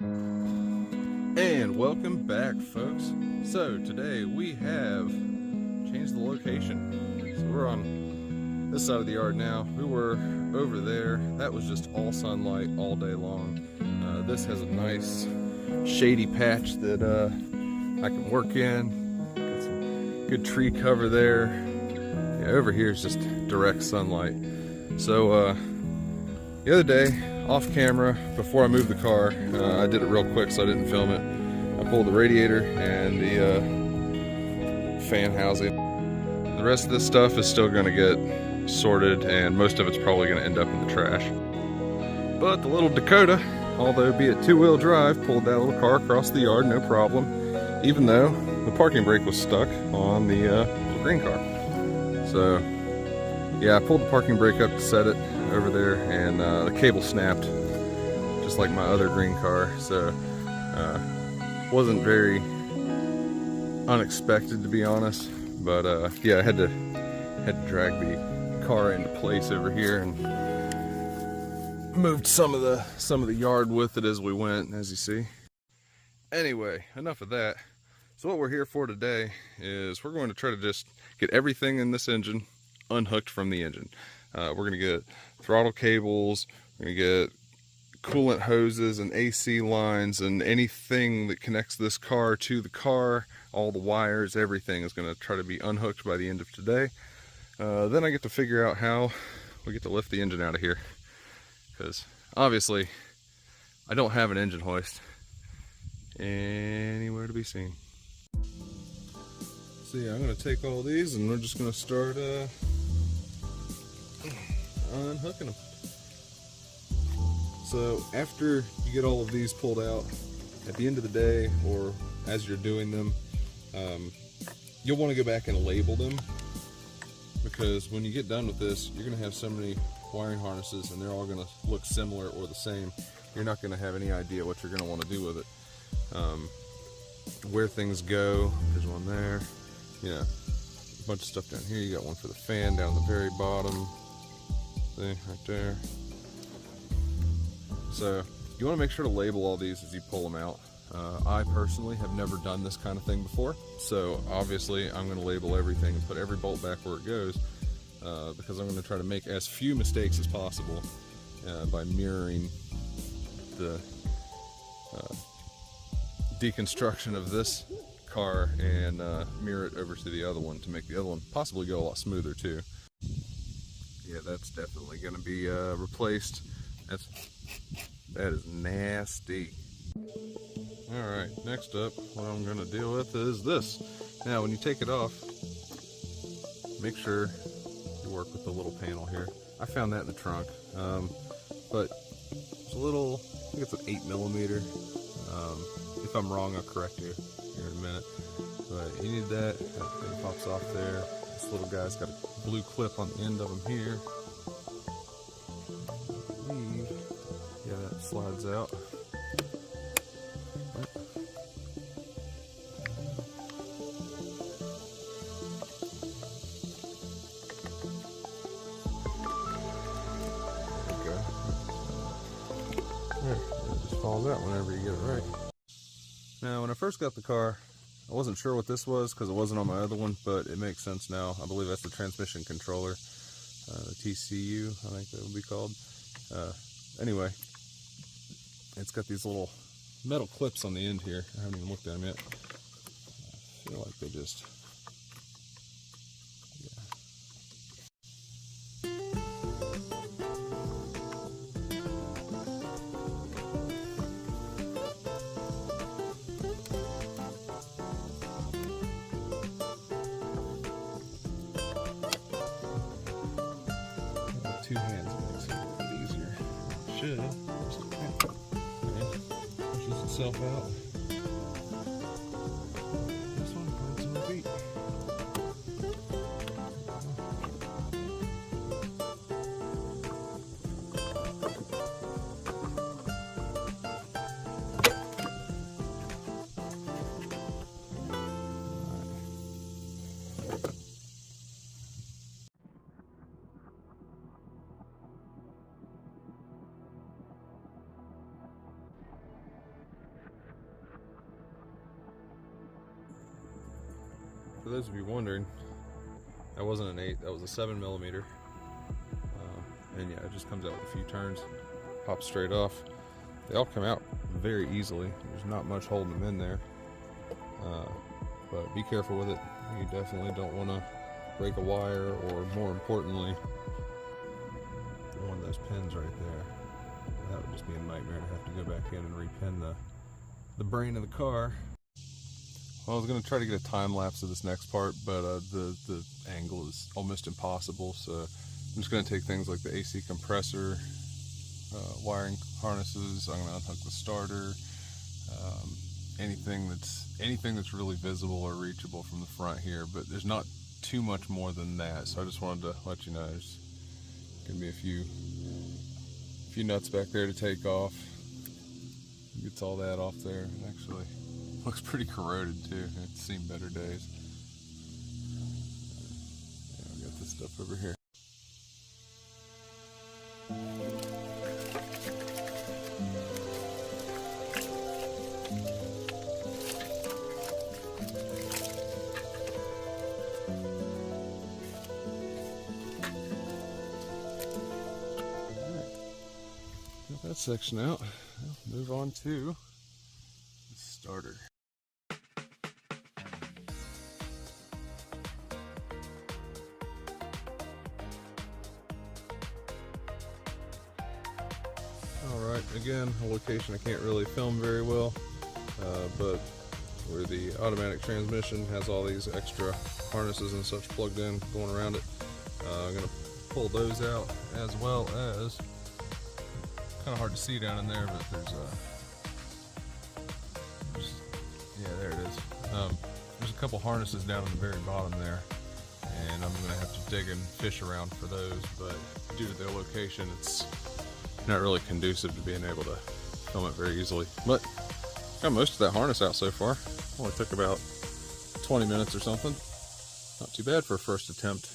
And welcome back, folks. So today we have changed the location. So we're on this side of the yard now. We were over there. That was just all sunlight all day long. This has a nice shady patch that I can work in. Got some good tree cover there. Yeah, over here is just direct sunlight. So the other day, off camera, before I moved the car, I did it real quick so I didn't film it. I pulled the radiator and the fan housing. The rest of this stuff is still going to get sorted, and most of it's probably going to end up in the trash. But the little Dakota, although be it two-wheel drive, pulled that little car across the yard, no problem, even though the parking brake was stuck on the little green car. So yeah, I pulled the parking brake up to set it over there, and the cable snapped, just like my other green car. So wasn't very unexpected, to be honest. But yeah, I had to drag the car into place over here and moved some of the yard with it as we went, as you see. Anyway, enough of that. So what we're here for today is we're going to try to just get everything in this engine unhooked from the engine. We're going to get throttle cables, we're going to get coolant hoses and AC lines, and anything that connects this car to the car, all the wires, everything is going to try to be unhooked by the end of today. Then I get to figure out how we get to lift the engine out of here, because obviously I don't have an engine hoist anywhere to be seen. So yeah, I'm going to take all these and we're just going to start unhooking them. So after you get all of these pulled out, at the end of the day, or as you're doing them, you'll want to go back and label them, because when you get done with this, you're going to have so many wiring harnesses and they're all going to look similar or the same. You're not going to have any idea what you're going to want to do with it. Where things go, there's one there, you know, a bunch of stuff down here. You got one for the fan down the very bottom. See, right there. So you want to make sure to label all these as you pull them out. I personally have never done this kind of thing before, so obviously I'm going to label everything and put every bolt back where it goes, because I'm going to try to make as few mistakes as possible by mirroring the deconstruction of this car and mirror it over to the other one to make the other one possibly go a lot smoother too. Yeah, that's definitely going to be replaced. That is nasty. Alright, next up, what I'm going to deal with is this. Now, when you take it off, make sure you work with the little panel here. I found that in the trunk, but it's a little, I think it's an 8mm. If I'm wrong, I'll correct you here in a minute. But you need that. That thing pops off there. This little guy's got a blue clip on the end of him here. Yeah, that slides out. Okay. There, it just falls out whenever you get it right. Now, when I first got the car, I wasn't sure what this was because it wasn't on my other one, but it makes sense now. I believe that's the transmission controller, the TCU, I think that would be called. Anyway, it's got these little metal clips on the end here. I haven't even looked at them yet. I feel like they just, yeah. Two hands makes it a little bit easier. Should. Okay. Pushes itself out. This one finds some feet. For those of you wondering, that wasn't an 8, that was a 7mm. And yeah, it just comes out with a few turns, pops straight off. They all come out very easily. There's not much holding them in there. But be careful with it. You definitely don't want to break a wire, or more importantly, one of those pins right there. That would just be a nightmare to have to go back in and repin the brain of the car. Well, I was going to try to get a time lapse of this next part, but the angle is almost impossible, so I'm just going to take things like the AC compressor, wiring harnesses. I'm going to unhook the starter, anything that's really visible or reachable from the front here, but there's not too much more than that, so I just wanted to let you know there's going to be a few nuts back there to take off. Gets all that off there. It actually looks pretty corroded too. It's seen better days. Yeah, we got this stuff over here. That section out. We'll move on to the starter. Alright, again, a location I can't really film very well, but where the automatic transmission has all these extra harnesses and such plugged in going around it. I'm going to pull those out, as well as, kind of hard to see down in there, but yeah, there it is. There's a couple harnesses down in the very bottom there, and I'm gonna have to dig and fish around for those, but due to their location, it's not really conducive to being able to film it very easily. But got most of that harness out so far. Only took about 20 minutes or something. Not too bad for a first attempt.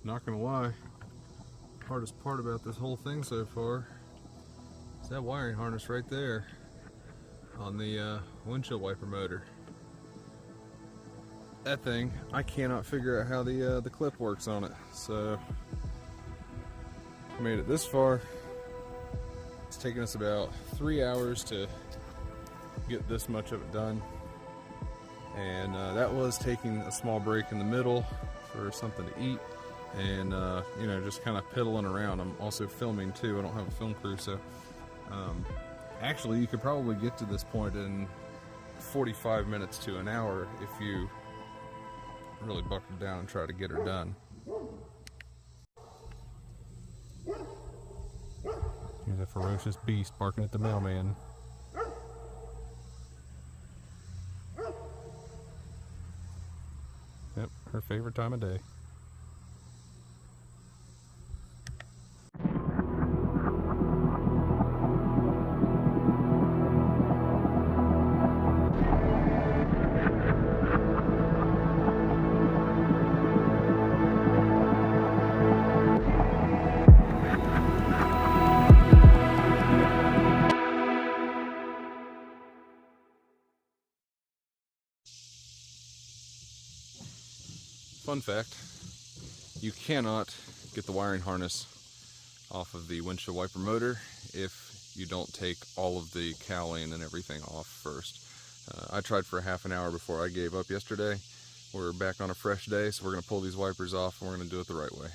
Not gonna lie, hardest part about this whole thing so far is that wiring harness right there on the windshield wiper motor. That thing, I cannot figure out how the clip works on it. So I made it this far. It's taken us about 3 hours to get this much of it done, and that was taking a small break in the middle for something to eat. And you know, just kind of piddling around. I'm also filming too. I don't have a film crew, so actually you could probably get to this point in 45 minutes to an hour if you really buckle down and try to get her done. Here's a ferocious beast barking at the mailman. Yep, her favorite time of day. Fun fact, you cannot get the wiring harness off of the windshield wiper motor if you don't take all of the cowling and everything off first. I tried for half an hour before I gave up yesterday. We're back on a fresh day, so we're going to pull these wipers off and we're going to do it the right way.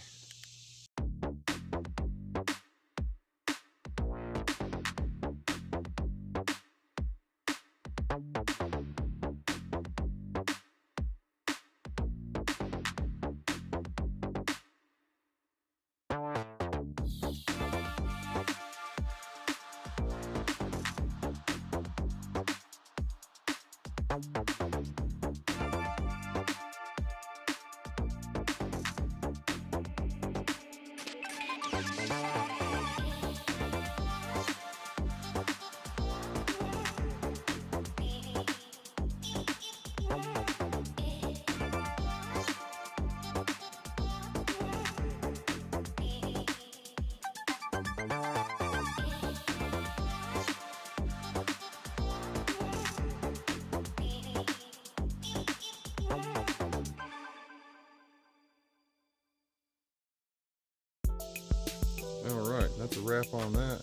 Alright, that's a wrap on that.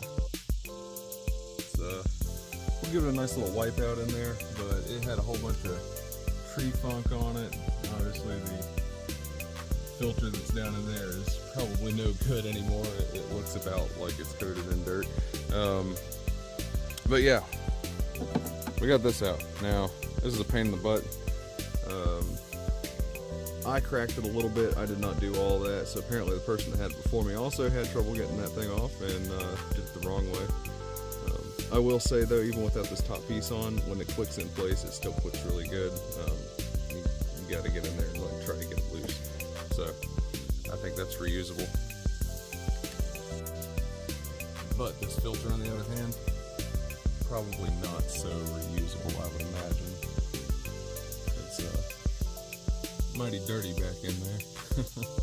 We'll give it a nice little wipe out in there, but it had a whole bunch of tree funk on it. Obviously the filter that's down in there is probably no good anymore. It looks about like it's coated in dirt. But yeah, we got this out. Now, this is a pain in the butt. I cracked it a little bit. I did not do all that, so apparently the person that had it before me also had trouble getting that thing off and did it the wrong way. I will say though, even without this top piece on, when it clicks in place, it still clicks really good. You got to get in there and like try to get it loose. So I think that's reusable. But this filter, on the other hand, probably not so reusable, I would imagine. It's mighty dirty back in there.